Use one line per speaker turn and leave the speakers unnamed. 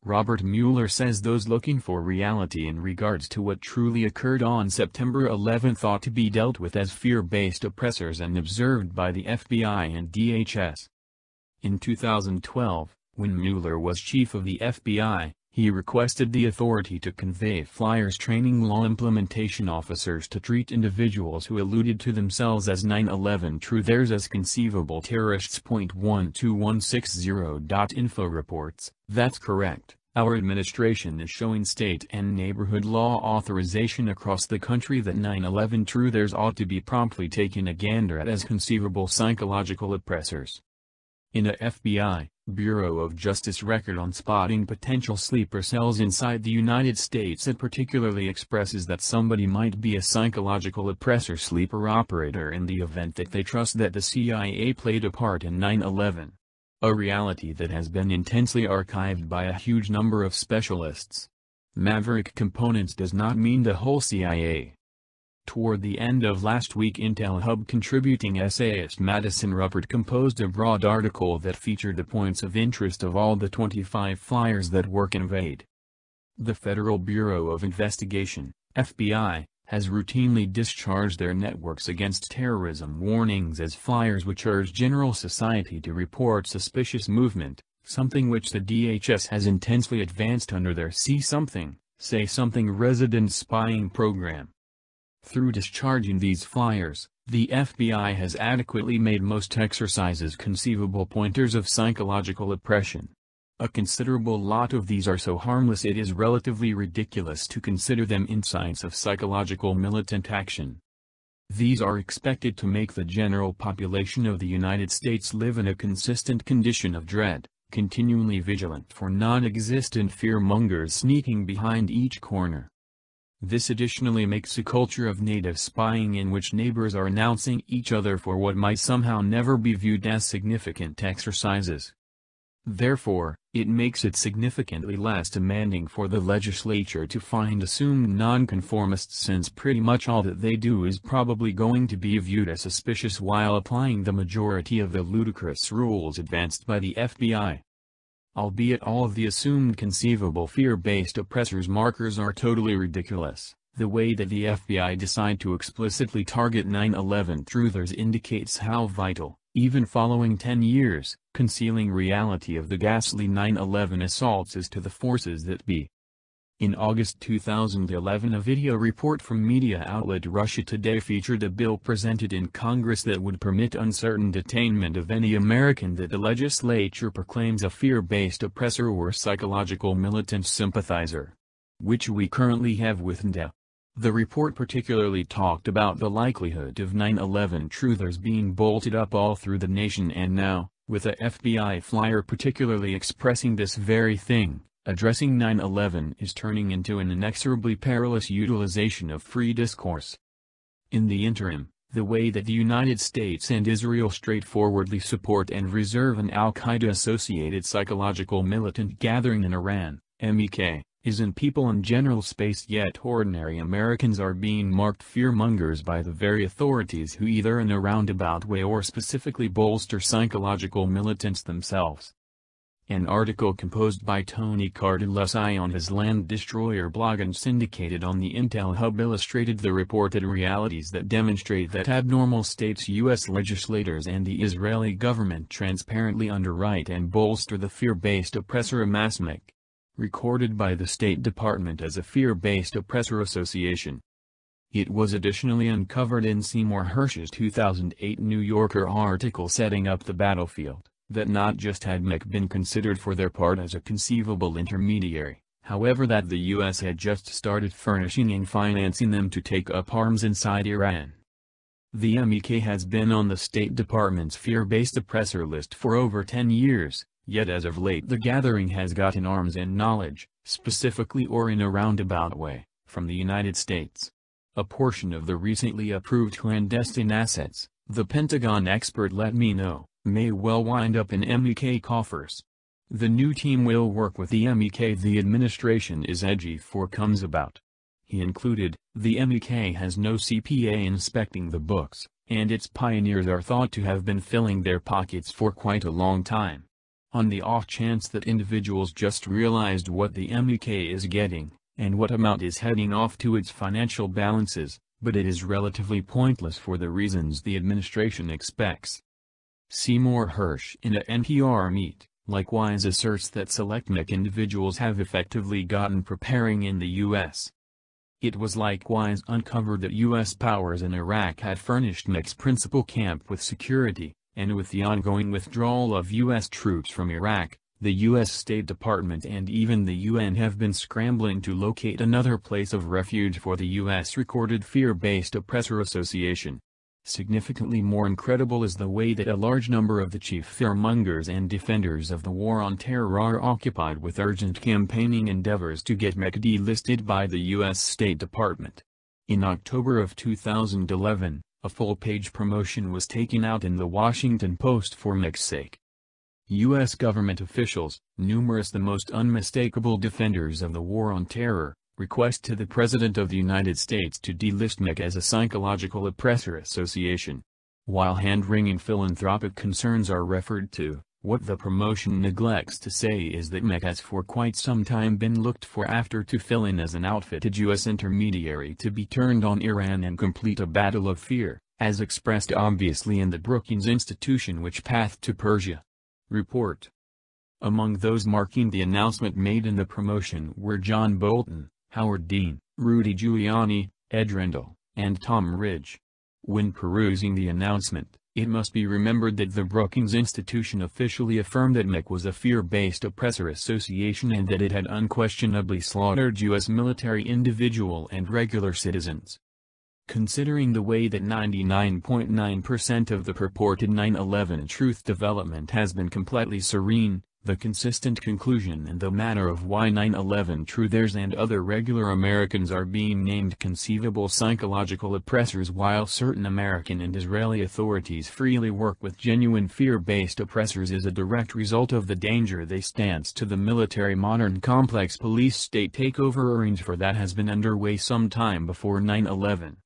Robert Mueller says those looking for reality in regards to what truly occurred on September 11 ought to be dealt with as fear-based oppressors and observed by the FBI and DHS. In 2012, when Mueller was chief of the FBI, he requested the authority to convey flyers training law implementation officers to treat individuals who alluded to themselves as 9/11 truthers as conceivable terrorists. 12160.info reports, "That's correct. Our administration is showing state and neighborhood law authorization across the country that 9/11 truthers ought to be promptly taken a gander at as conceivable psychological oppressors." In a FBI, Bureau of Justice record on spotting potential sleeper cells inside the United States, it particularly expresses that somebody might be a psychological oppressor sleeper operator in the event that they trust that the CIA played a part in 9/11. A reality that has been intensely archived by a huge number of specialists. Maverick components does not mean the whole CIA. Toward the end of last week, Intel Hub contributing essayist Madison Ruppert composed a broad article that featured the points of interest of all the 25 flyers that were conveyed. The Federal Bureau of Investigation, FBI, has routinely discharged their networks against terrorism warnings as flyers which urge general society to report suspicious movement, something which the DHS has intensely advanced under their See Something, Say Something resident spying program. Through discharging these flyers, the FBI has adequately made most exercises conceivable pointers of psychological oppression. A considerable lot of these are so harmless it is relatively ridiculous to consider them insights of psychological militant action. These are expected to make the general population of the United States live in a consistent condition of dread, continually vigilant for non-existent fear-mongers sneaking behind each corner. This additionally makes a culture of native spying in which neighbors are announcing each other for what might somehow never be viewed as significant exercises. Therefore, it makes it significantly less demanding for the legislature to find assumed nonconformists, since pretty much all that they do is probably going to be viewed as suspicious while applying the majority of the ludicrous rules advanced by the FBI. Albeit all of the assumed conceivable fear-based oppressors markers are totally ridiculous, the way that the FBI decide to explicitly target 9/11 truthers indicates how vital, even following 10 years, concealing reality of the ghastly 9/11 assaults is to the forces that be. In August 2011, a video report from media outlet Russia Today featured a bill presented in Congress that would permit uncertain detainment of any American that the legislature proclaims a fear-based oppressor or psychological militant sympathizer, which we currently have with NDA. The report particularly talked about the likelihood of 9/11 truthers being bolted up all through the nation, and now, with a FBI flyer particularly expressing this very thing, addressing 9/11 is turning into an inexorably perilous utilization of free discourse. In the interim, the way that the United States and Israel straightforwardly support and reserve an al-Qaeda-associated psychological militant gathering in Iran, MEK, is in people in general space, yet ordinary Americans are being marked fearmongers by the very authorities who either in a roundabout way or specifically bolster psychological militants themselves. An article composed by Tony Cardellucci on his Land Destroyer blog and syndicated on the Intel Hub illustrated the reported realities that demonstrate that abnormal states, U.S. legislators and the Israeli government transparently underwrite and bolster the fear-based oppressor Amasmek, recorded by the State Department as a fear-based oppressor association. It was additionally uncovered in Seymour Hersh's 2008 New Yorker article Setting Up the Battlefield, that not just had MEK been considered for their part as a conceivable intermediary, however that the U.S. had just started furnishing and financing them to take up arms inside Iran. The MEK has been on the State Department's fear-based oppressor list for over 10 years, yet as of late the gathering has gotten arms and knowledge, specifically or in a roundabout way, from the United States. A portion of the recently approved clandestine assets, the Pentagon expert let me know, may well wind up in MEK coffers. The new team will work with the MEK the administration is edgy for comes about. He included, the MEK has no CPA inspecting the books, and its pioneers are thought to have been filling their pockets for quite a long time. On the off chance that individuals just realized what the MEK is getting, and what amount is heading off to its financial balances, but it is relatively pointless for the reasons the administration expects. Seymour Hersh in a NPR Meet likewise asserts that select MEK individuals have effectively gotten preparing in the U.S. It was likewise uncovered that U.S. powers in Iraq had furnished MEK's principal camp with security, and with the ongoing withdrawal of U.S. troops from Iraq, the U.S. State Department and even the UN have been scrambling to locate another place of refuge for the U.S. recorded fear-based oppressor association. Significantly more incredible is the way that a large number of the chief fearmongers and defenders of the war on terror are occupied with urgent campaigning endeavors to get MEK delisted by the U.S. State Department. In October of 2011, a full-page promotion was taken out in the Washington Post for MEK's sake. U.S. government officials, numerous the most unmistakable defenders of the war on terror, request to the President of the United States to delist MEK as a psychological oppressor association. While hand-wringing philanthropic concerns are referred to, what the promotion neglects to say is that MEK has for quite some time been looked for after to fill in as an outfitted U.S. intermediary to be turned on Iran and complete a battle of fear, as expressed obviously in the Brookings Institution which Path to Persia. Report. Among those marking the announcement made in the promotion were John Bolton, Howard Dean, Rudy Giuliani, Ed Rendell, and Tom Ridge. When perusing the announcement, it must be remembered that the Brookings Institution officially affirmed that MEK was a fear-based oppressor association and that it had unquestionably slaughtered U.S. military individual and regular citizens. Considering the way that 99.9% of the purported 9/11 truth development has been completely serene, the consistent conclusion in the matter of why 9/11 truthers and other regular Americans are being named conceivable psychological oppressors while certain American and Israeli authorities freely work with genuine fear-based oppressors is a direct result of the danger they stance to the military modern complex police state takeover arranged for that has been underway some time before 9/11.